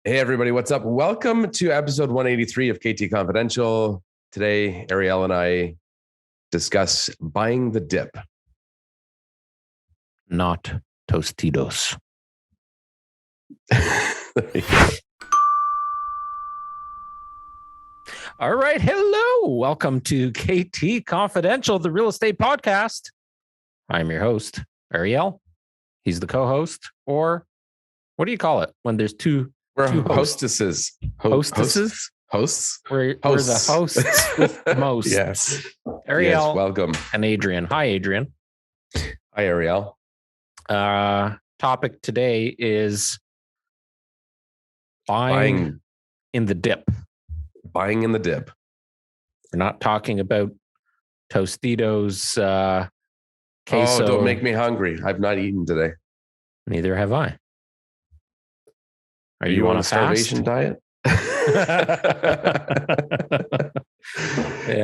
Hey, everybody, what's up? Welcome to episode 183 of KT Confidential. Today, Ariel and I discuss buying the dip. Not Tostitos. All right. Hello. Welcome to KT Confidential, the real estate podcast. I'm your host, Ariel. He's the co-host, or what do you call it when there's two hostesses. Hostesses? Hosts? We're the hosts with the most. Yes. Ariel. Yes, welcome. And Adrian. Hi, Adrian. Hi, Ariel. Topic today is buying in the dip. Buying in the dip. We're not talking about Tostitos, queso. Oh, don't make me hungry. I've not eaten today. Neither have I. Are you on a starvation diet? Yeah.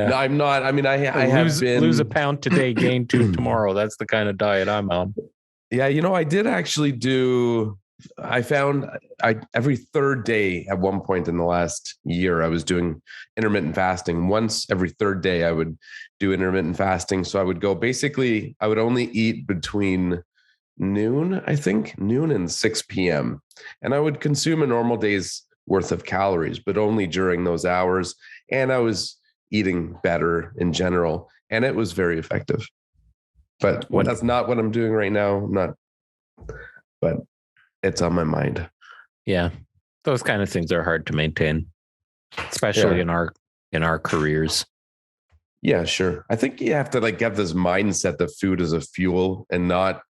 No, I'm not. I mean, I have been lose a pound today, gain 2 tomorrow. That's the kind of diet I'm on. Yeah, I did actually do. I found every third day at one point in the last year, I was doing intermittent fasting. Once every third day, I would do intermittent fasting. So I would go, basically, I would only eat between noon and 6 p.m. And I would consume a normal day's worth of calories, but only during those hours. And I was eating better in general. And it was very effective. But that's not what I'm doing right now. But it's on my mind. Yeah. Those kind of things are hard to maintain, especially in our careers. Yeah, sure. I think you have to have this mindset that food is a fuel and not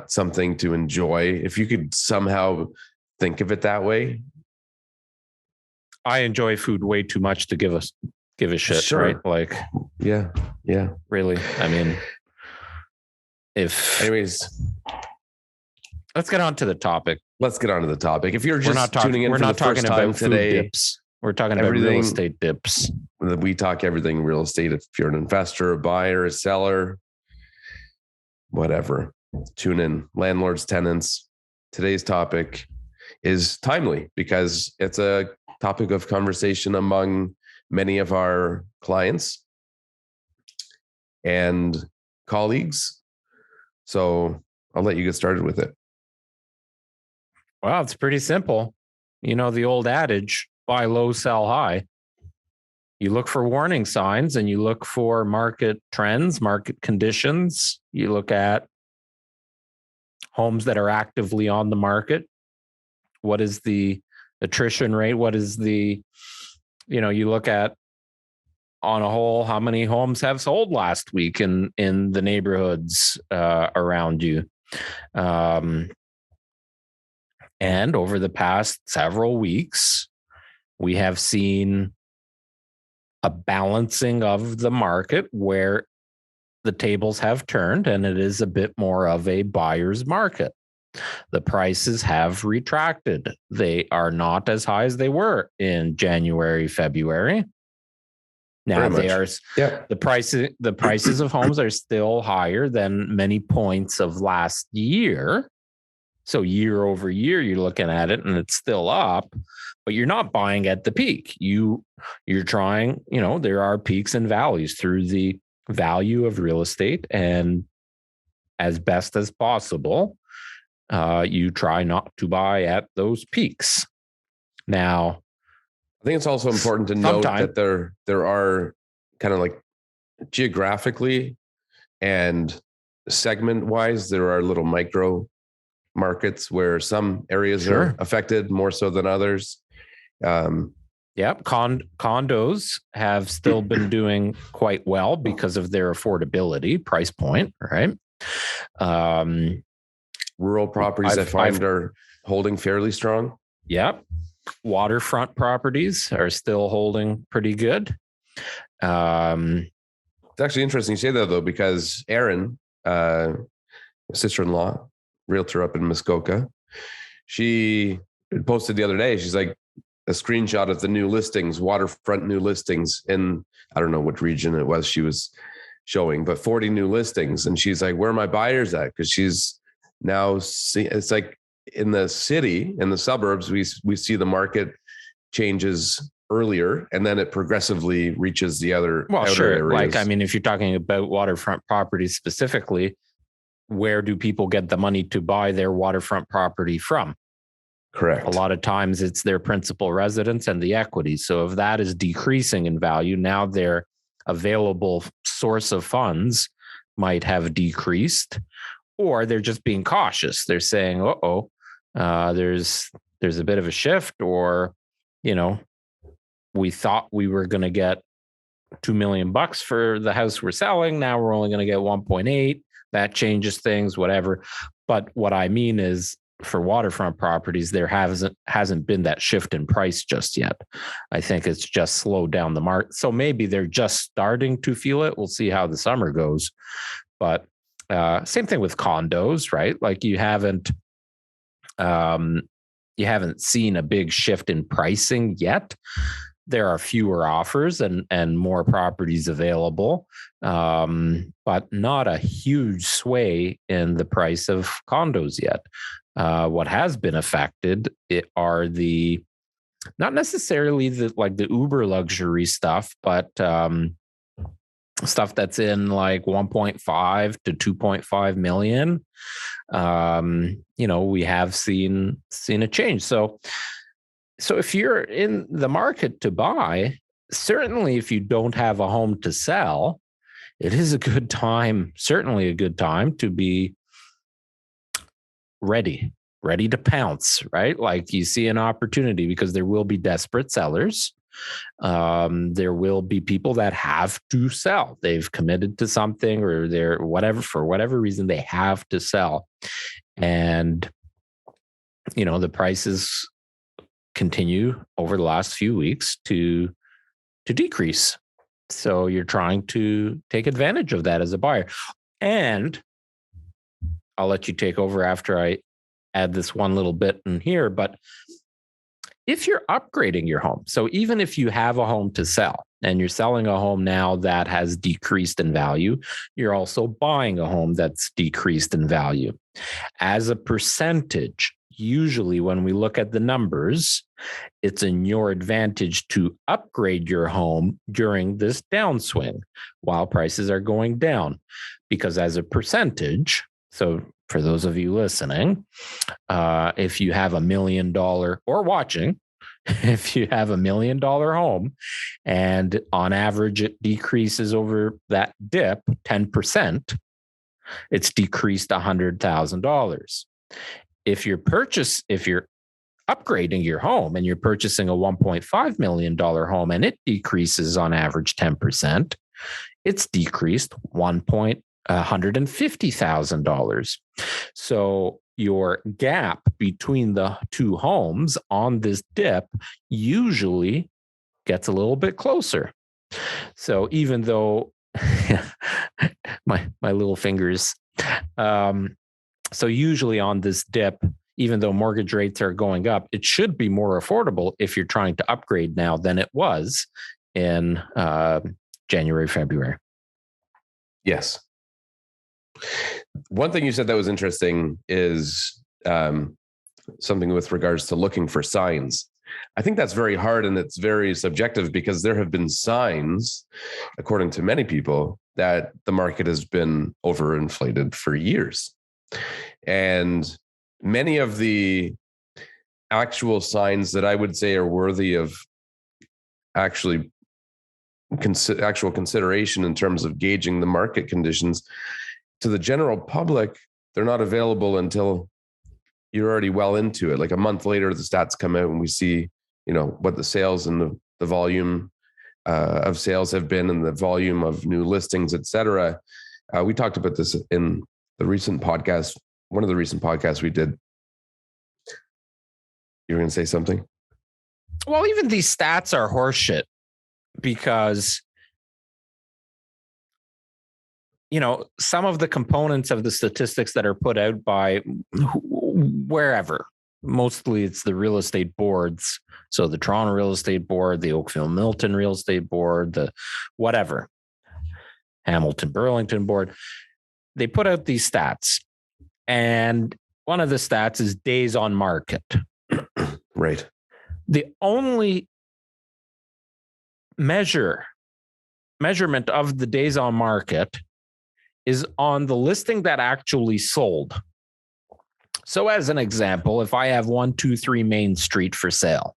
something to enjoy. If you could somehow think of it that way. I enjoy food way too much to give a shit, sure. Right? Yeah. Really. I mean, anyways, let's get on to the topic. If you're just tuning in for the first time today, dips. We're talking about real estate dips. We talk everything real estate. If you're an investor, a buyer, a seller, whatever, tune in. Landlords, tenants. Today's topic is timely because it's a topic of conversation among many of our clients and colleagues. So I'll let you get started with it. Well, it's pretty simple. You know, the old adage, buy low, sell high. You look for warning signs and you look for market trends, market conditions. You look at homes that are actively on the market. What is the attrition rate? What is you look at on a whole, how many homes have sold last week in the neighborhoods around you? And over the past several weeks, we have seen a balancing of the market where the tables have turned and it is a bit more of a buyer's market. The prices have retracted. they are not as high as they were in January, February. Now the prices of homes are still higher than many points of last year. So year over year, you're looking at it and it's still up, but you're not buying at the peak. You're trying, there are peaks and valleys through the value of real estate, and as best as possible, you try not to buy at those peaks. Now, I think it's also important to note that there are kind of like geographically and segment wise, there are little micro markets where some areas are affected more so than others. Condos have still been doing quite well because of their affordability price point, right? Rural properties are holding fairly strong. Yep. Waterfront properties are still holding pretty good. It's actually interesting you say that, though, because Erin, sister-in-law, realtor up in Muskoka, she posted the other day, she's like, a screenshot of the new listings, waterfront new listings in, I don't know what region it was she was showing, but 40 new listings. And she's like, where are my buyers at? Because she's now it's like in the city, in the suburbs, we see the market changes earlier, and then it progressively reaches the other outer areas. Like, I mean, if you're talking about waterfront properties specifically, where do people get the money to buy their waterfront property from? Correct. A lot of times it's their principal residence and the equity. So if that is decreasing in value, now their available source of funds might have decreased, or they're just being cautious. They're saying, there's a bit of a shift, or, we thought we were going to get $2 million for the house we're selling. Now we're only going to get 1.8. That changes things, whatever. But what I mean is, for waterfront properties, there hasn't been that shift in price just yet. I think it's just slowed down the market. So maybe they're just starting to feel it. We'll see how the summer goes. But same thing with condos, right? Like you haven't seen a big shift in pricing yet. There are fewer offers and more properties available, but not a huge sway in the price of condos yet. What has been affected are not necessarily the uber luxury stuff, but stuff that's in like 1.5 to 2.5 million. We have seen a change. So if you're in the market to buy, certainly if you don't have a home to sell, it is a good time, certainly a good time to be ready to pounce, right? Like you see an opportunity, because there will be desperate sellers. There will be people that have to sell. They've committed to something, or for whatever reason, they have to sell. And, the prices continue over the last few weeks to decrease. So you're trying to take advantage of that as a buyer. And I'll let you take over after I add this one little bit in here. But if you're upgrading your home, so even if you have a home to sell and you're selling a home now that has decreased in value, you're also buying a home that's decreased in value. As a percentage, usually when we look at the numbers, it's in your advantage to upgrade your home during this downswing while prices are going down. Because as a percentage, so for those of you listening, if you have $1 million or watching, if you have $1 million home and on average it decreases over that dip 10%, it's decreased $100,000. If you're upgrading your home and you're purchasing a $1.5 million home and it decreases on average 10%, it's decreased $150,000. So your gap between the two homes on this dip usually gets a little bit closer. So even though my little fingers, so usually on this dip, even though mortgage rates are going up, it should be more affordable if you're trying to upgrade now than it was in January, February. Yes. One thing you said that was interesting is something with regards to looking for signs. I think that's very hard and it's very subjective, because there have been signs, according to many people, that the market has been overinflated for years. And many of the actual signs that I would say are worthy of actual consideration in terms of gauging the market conditions, to the general public, they're not available until you're already well into it. Like a month later, the stats come out and we see, what the sales and the volume of sales have been and the volume of new listings, et cetera. We talked about this in the recent podcast, one of the recent podcasts we did. You were going to say something? Well, even these stats are horseshit, because some of the components of the statistics that are put out by wherever, mostly it's the real estate boards. So the Toronto Real Estate Board, the Oakville Milton Real Estate Board, the whatever, Hamilton Burlington Board, they put out these stats. And one of the stats is days on market. Right. The only measurement of the days on market is on the listing that actually sold. So as an example, if I have 123 Main Street for sale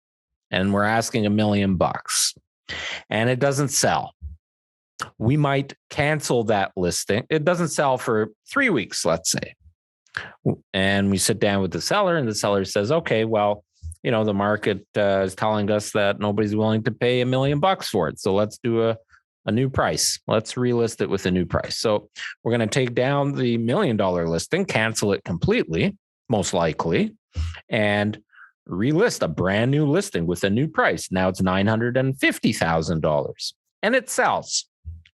and we're asking $1 million and it doesn't sell, we might cancel that listing. It doesn't sell for 3 weeks, let's say. And we sit down with the seller and the seller says, okay, well, the market is telling us that nobody's willing to pay $1 million for it. So let's do a new price. Let's relist it with a new price. So we're going to take down the $1 million listing, cancel it completely, most likely, and relist a brand new listing with a new price. Now it's $950,000 and it sells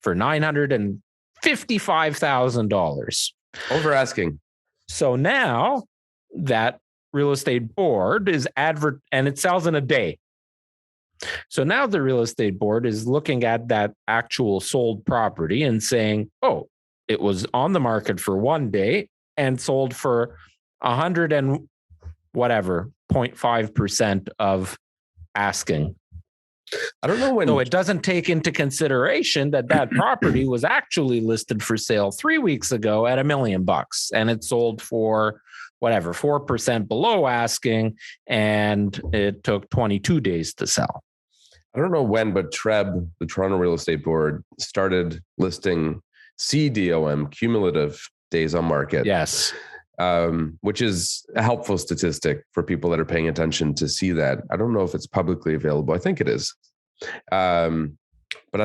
for $955,000. Over asking. So now that real estate board is and it sells in a day. So now the real estate board is looking at that actual sold property and saying, oh, it was on the market for 1 day and sold for 100 and whatever, 0.5% of asking. I don't know when. So it doesn't take into consideration that property was actually listed for sale 3 weeks ago at $1 million and it sold for whatever, 4% below asking, and it took 22 days to sell. I don't know when, but TREB, the Toronto Real Estate Board, started listing CDOM, cumulative days on market. Yes. Which is a helpful statistic for people that are paying attention to see that. I don't know if it's publicly available. I think it is. But I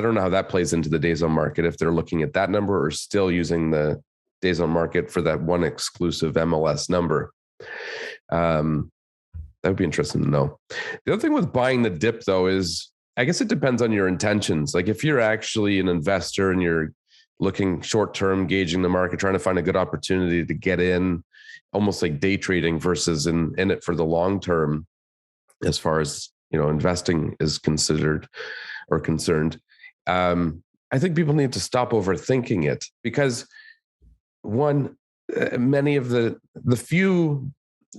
don't know how that plays into the days on market, if they're looking at that number or still using the days on market for that one exclusive MLS number. That would be interesting to know. The other thing with buying the dip, though, is I guess it depends on your intentions. Like if you're actually an investor and you're looking short-term, gauging the market, trying to find a good opportunity to get in, almost like day trading versus in it for the long term, as far as, investing is considered or concerned. I think people need to stop overthinking it because many of the few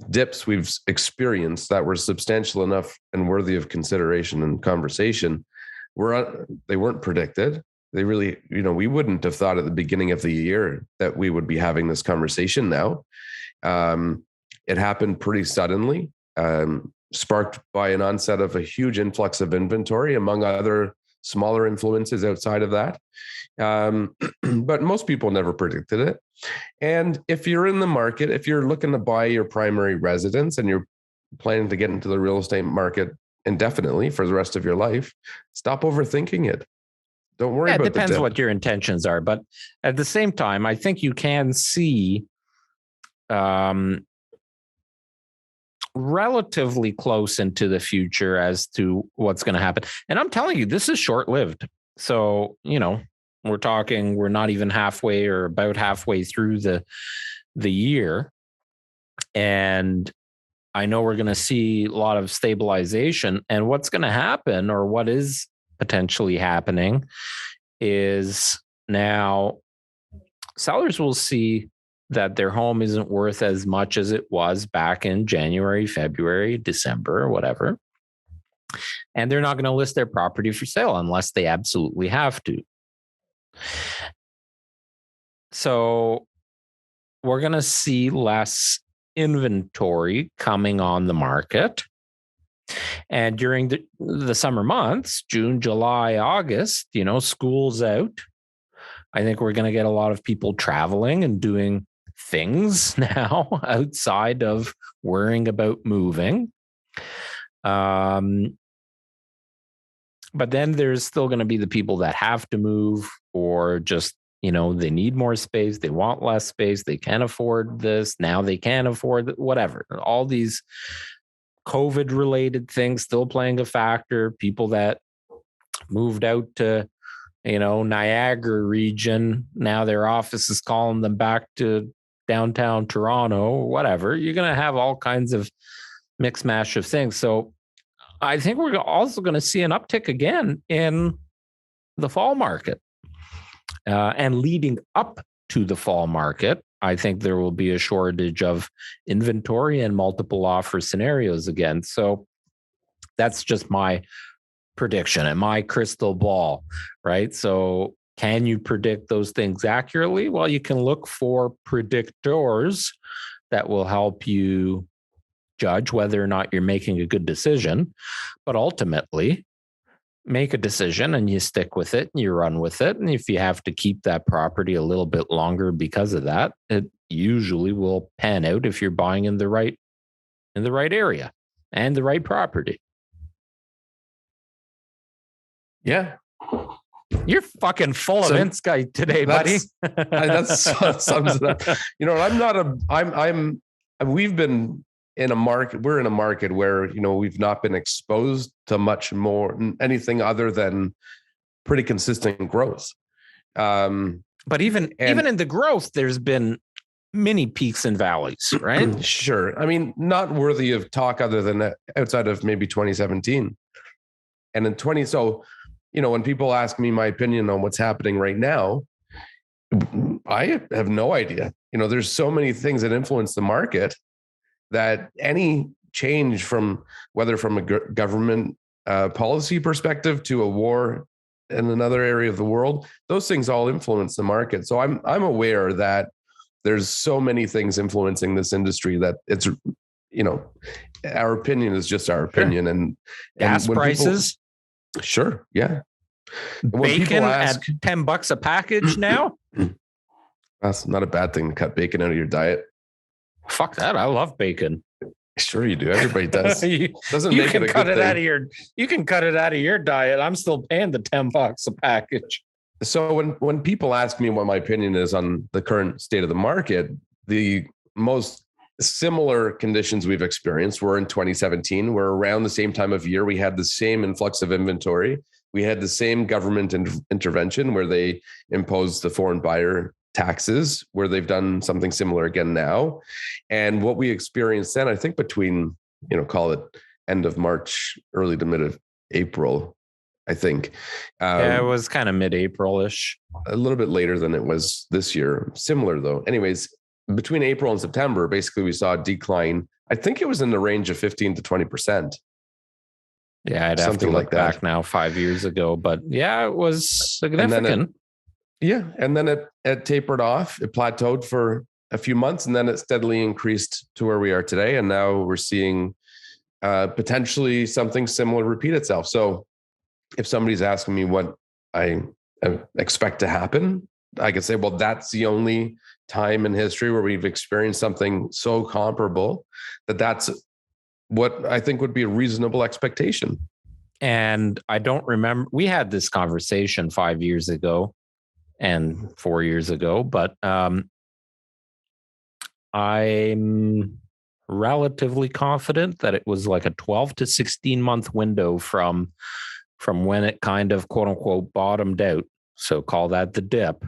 dips we've experienced that were substantial enough and worthy of consideration and conversation they weren't predicted. They really, we wouldn't have thought at the beginning of the year that we would be having this conversation now. It happened pretty suddenly, sparked by an onset of a huge influx of inventory, among other smaller influences outside of that. But most people never predicted it. And if you're in the market, if you're looking to buy your primary residence and you're planning to get into the real estate market indefinitely for the rest of your life, stop overthinking it. Don't worry about it. It depends what your intentions are. But at the same time, I think you can see relatively close into the future as to what's going to happen. And I'm telling you, this is short-lived. So, we're not even halfway or about halfway through the year. And I know we're going to see a lot of stabilization. And what's going to happen, or what is potentially happening, is now sellers will see that their home isn't worth as much as it was back in January, February, December, or whatever. And they're not going to list their property for sale unless they absolutely have to. So we're going to see less inventory coming on the market. And during the summer months, June, July, August, school's out. I think we're going to get a lot of people traveling and doing things now outside of worrying about moving. But then there's still going to be the people that have to move, or just, they need more space. They want less space. They can't afford this. Now they can't afford whatever. All these COVID related things still playing a factor. People that moved out to, Niagara region, now their office is calling them back to downtown Toronto or whatever. You're going to have all kinds of mix mash of things. So I think we're also going to see an uptick again in the fall market. And leading up to the fall market, I think there will be a shortage of inventory and multiple offer scenarios again. So that's just my prediction and my crystal ball, right? So can you predict those things accurately? Well, you can look for predictors that will help you judge whether or not you're making a good decision. But ultimately, make a decision and you stick with it and you run with it. And if you have to keep that property a little bit longer because of that, it usually will pan out if you're buying in the right area and the right property. Yeah. You're fucking full of insight today, buddy. That sums it up. You know, we've been in a market, we're in a market where, you know, we've not been exposed to much more anything other than pretty consistent growth. But even in the growth, there's been many peaks and valleys, right? Sure. I mean, not worthy of talk other than outside of maybe 2017. And in so, you know, when people ask me my opinion on what's happening right now, I have no idea. You know, there's so many things that influence the market that any change from whether from a government policy perspective to a war in another area of the world, those things all influence the market. So I'm aware that there's so many things influencing this industry that it's, you know, our opinion is just our opinion. And gas prices. Sure. Yeah. Bacon at $10 a package now. That's not a bad thing to cut bacon out of your diet. Fuck that. I love bacon. Sure you do. Everybody does. Doesn't you make can it a cut good it thing. out of your. You can cut it out of your diet. I'm still paying the $10 a package. So when people ask me what my opinion is on the current state of the market, the most similar conditions we've experienced were in 2017, where around the same time of year, we had the same influx of inventory. We had the same government intervention where they imposed the foreign buyer taxes, where they've done something similar again now. And what we experienced then, I think between, you know, call it end of March, early to mid of April, I think. Yeah, it was kind of mid-April-ish. A little bit later than it was this year. Similar though. Anyways, between April and September, basically we saw a decline. I think it was in the range of 15 to 20%. Yeah, I'd have to look back now 5 years ago, but yeah, it was significant. And then it tapered off. It plateaued for a few months, and then it steadily increased to where we are today. And now we're seeing potentially something similar repeat itself. So if somebody's asking me what I expect to happen, I could say, well, that's the only time in history where we've experienced something so comparable that's what I think would be a reasonable expectation. And I don't remember, we had this conversation 5 years ago and 4 years ago, but I'm relatively confident that it was like a 12 to 16 month window from when it kind of quote unquote bottomed out. So call that the dip,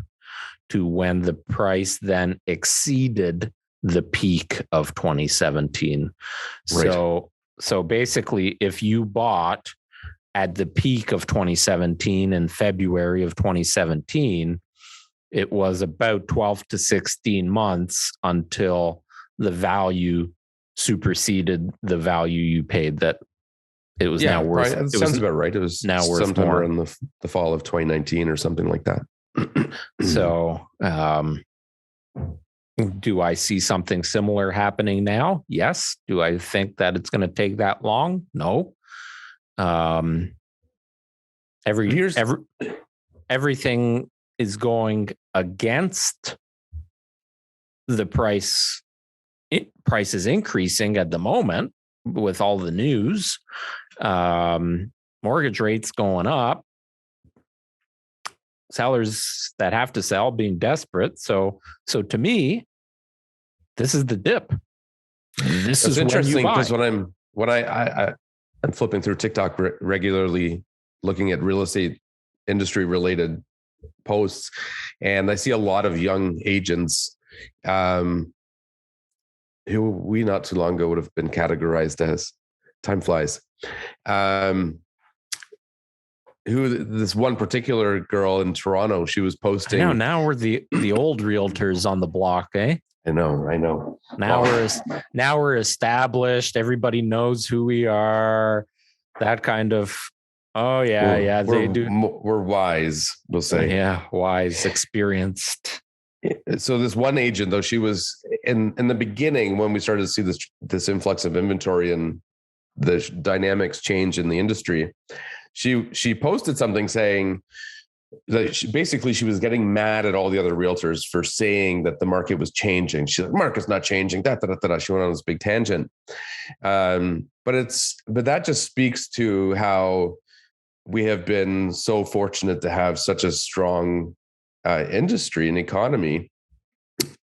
to when the price then exceeded the peak of 2017. Right. So basically, if you bought at the peak of 2017 in February of 2017, it was about 12 to 16 months until the value superseded the value you paid. That it was now worth. It sounds about right. It was now worth sometime more. around the fall of 2019 or something like that. So, do I see something similar happening now? Yes. Do I think that it's going to take that long? No. Everything is going against the price. Price is increasing at the moment with all the news. Mortgage rates going up. Sellers that have to sell being desperate. So to me, this is the dip. This is interesting because I'm flipping through TikTok regularly, looking at real estate industry related posts, and I see a lot of young agents who we not too long ago would have been categorized as, time flies. Who this one particular girl in Toronto, she was posting. Now we're the old realtors on the block, eh? I know. Now we're established. Everybody knows who we are. That kind of. Oh yeah. They do. We're wise, we'll say. Yeah, wise, experienced. So this one agent, though, she was in the beginning when we started to see this influx of inventory and the dynamics change in the industry. She posted something saying that she was getting mad at all the other realtors for saying that the market was changing. She's like, market's not changing. She went on this big tangent. But that just speaks to how we have been so fortunate to have such a strong industry and economy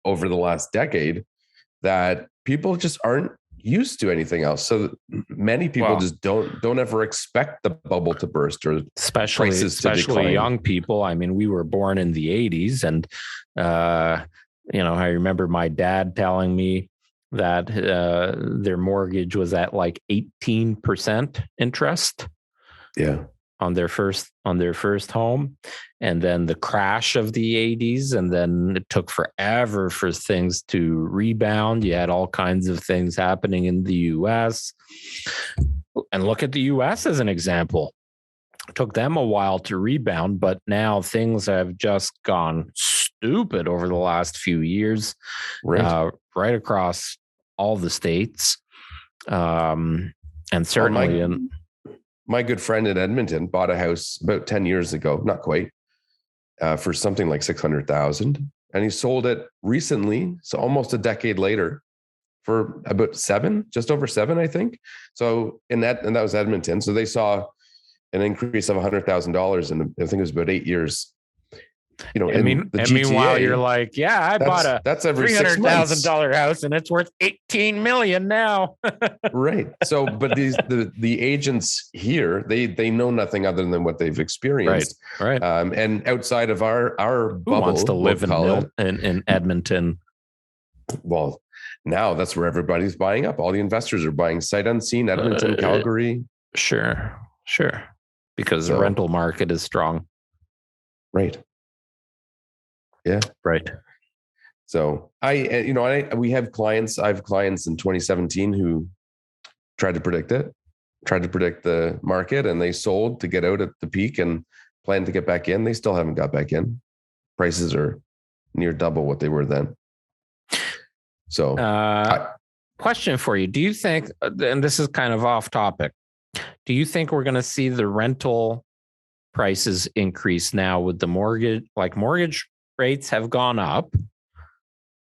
over the last decade that people just aren't used to anything else. So many people just don't ever expect the bubble to burst or especially young people. I mean, we were born in the 80s, and I remember my dad telling me that their mortgage was at like 18% interest. Yeah. On their first home, and then the crash of the 80s, and then it took forever for things to rebound. You had all kinds of things happening in the US, and look at the US as an example. It took them a while to rebound, but now things have just gone stupid over the last few years, right across all the states, and certainly my good friend in Edmonton bought a house about 10 years ago, not quite, for something like 600,000. And he sold it recently, so almost a decade later, for about just over 7, I think. So and that was Edmonton. So they saw an increase of $100,000 in, I think it was about 8 years. Meanwhile, you're like, I bought that's every $300,000 house and it's worth $18 million now. Right. So, but the agents here, they know nothing other than what they've experienced. Right. And outside of our Who bubble, wants to live in Edmonton? Well, now that's where everybody's buying up. All the investors are buying sight unseen. Edmonton, Calgary. Sure. Because the rental market is strong. Right. Yeah. Right. So we have clients. I have clients in 2017 who tried to predict the market, and they sold to get out at the peak and plan to get back in. They still haven't got back in. Prices are near double what they were then. So question for you. Do you think, and this is kind of off topic, do you think we're going to see the rental prices increase now with the mortgage rates have gone up,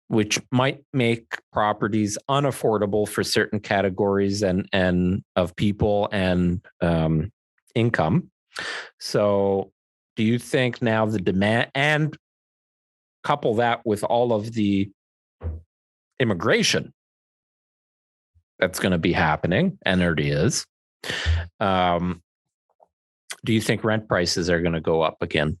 which might make properties unaffordable for certain categories and of people and income. So do you think now the demand, and couple that with all of the immigration that's going to be happening, and it is, do you think rent prices are going to go up again?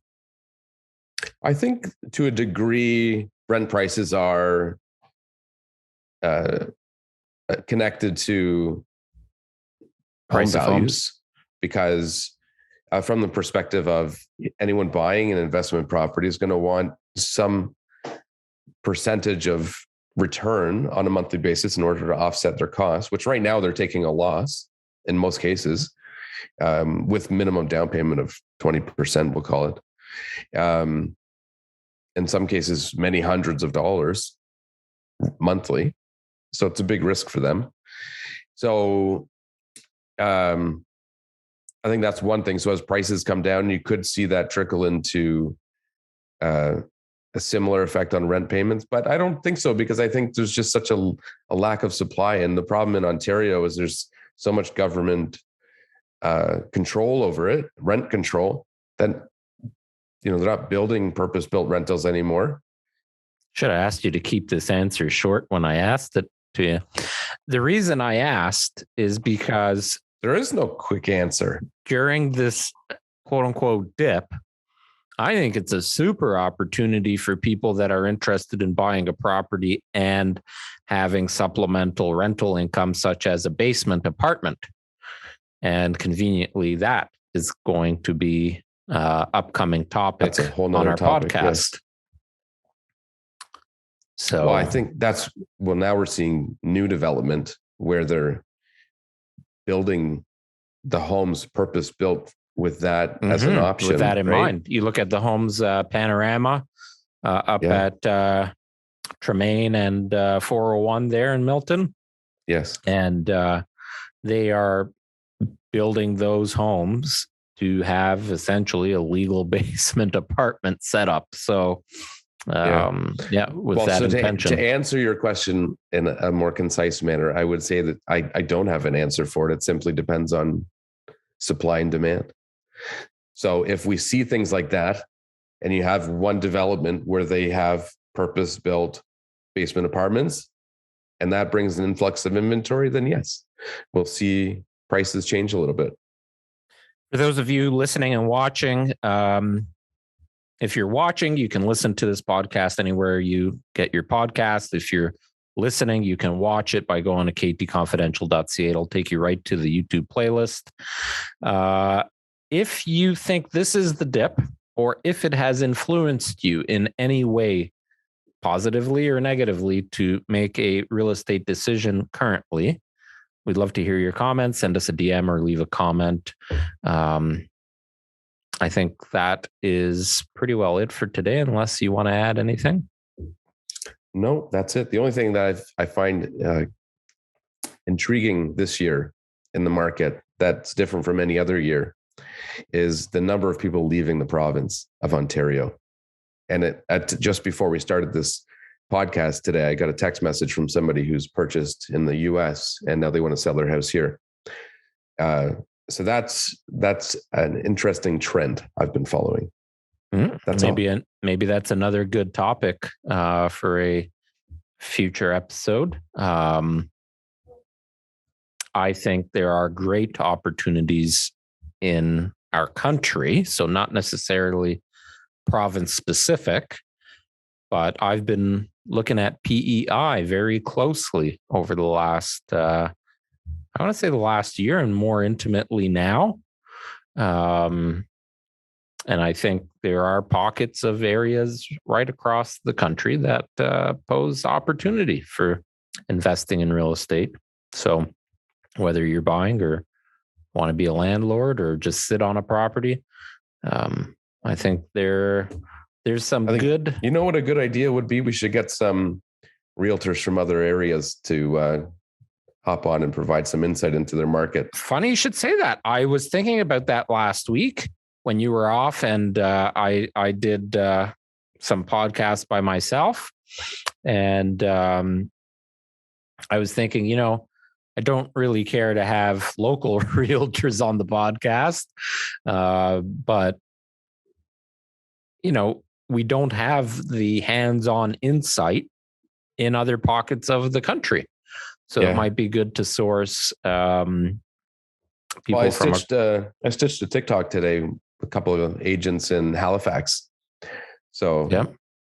I think to a degree, rent prices are connected to price values, because from the perspective of anyone buying an investment property is going to want some percentage of return on a monthly basis in order to offset their costs, which right now they're taking a loss in most cases, with minimum down payment of 20%, we'll call it. In some cases, many hundreds of dollars monthly. So it's a big risk for them. So I think that's one thing. So as prices come down, you could see that trickle into a similar effect on rent payments. But I don't think so, because I think there's just such a lack of supply. And the problem in Ontario is there's so much government control over it, rent control, that they're not building purpose-built rentals anymore. Should have asked you to keep this answer short when I asked it to you. The reason I asked is because there is no quick answer. During this quote unquote dip, I think it's a super opportunity for people that are interested in buying a property and having supplemental rental income, such as a basement apartment. And conveniently, that is going to be upcoming topic on our podcast. Yes. So I think now we're seeing new development where they're building the homes purpose built with that as an option. With that in mind, you look at the homes panorama up at Tremaine and 401 there in Milton. Yes. And they are building those homes to have essentially a legal basement apartment set up. So, with that intention. To answer your question in a more concise manner, I would say that I don't have an answer for it. It simply depends on supply and demand. So if we see things like that, and you have one development where they have purpose-built basement apartments, and that brings an influx of inventory, then yes, we'll see prices change a little bit. For those of you listening and watching, if you're watching, you can listen to this podcast anywhere you get your podcast. If you're listening, you can watch it by going to ktconfidential.ca. It'll take you right to the YouTube playlist. If you think this is the dip, or if it has influenced you in any way, positively or negatively, to make a real estate decision currently, we'd love to hear your comments. Send us a DM or leave a comment. I think that is pretty well it for today, unless you want to add anything. No, that's it. The only thing that I find intriguing this year in the market that's different from any other year is the number of people leaving the province of Ontario. And just before we started this podcast today, I got a text message from somebody who's purchased in the US and now they want to sell their house here. So that's an interesting trend I've been following. Maybe that's another good topic for a future episode. I think there are great opportunities in our country, so not necessarily province specific, but I've been looking at PEI very closely over the last, I want to say the last year, and more intimately now. And I think there are pockets of areas right across the country that pose opportunity for investing in real estate. So whether you're buying or want to be a landlord or just sit on a property, I think there's some good. You know what a good idea would be? We should get some realtors from other areas to hop on and provide some insight into their market. Funny you should say that. I was thinking about that last week when you were off, and I did some podcasts by myself, and I was thinking, I don't really care to have local realtors on the podcast, but we don't have the hands-on insight in other pockets of the country. So it might be good to source people. I stitched a TikTok today, a couple of agents in Halifax. So,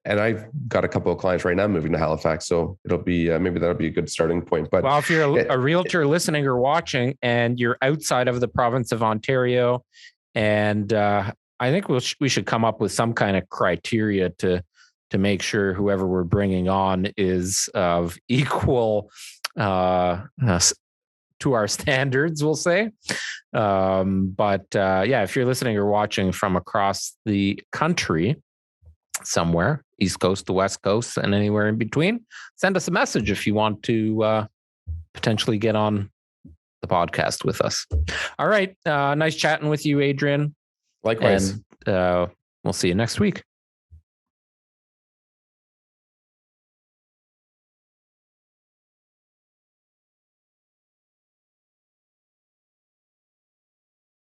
and I've got a couple of clients right now moving to Halifax. So it'll be, maybe that'll be a good starting point. But if you're a realtor listening or watching and you're outside of the province of Ontario, and I think we should come up with some kind of criteria to make sure whoever we're bringing on is of equal to our standards, we'll say. If you're listening or watching from across the country, somewhere, East Coast to West Coast and anywhere in between, send us a message if you want to potentially get on the podcast with us. All right. Nice chatting with you, Adrian. Likewise. And we'll see you next week.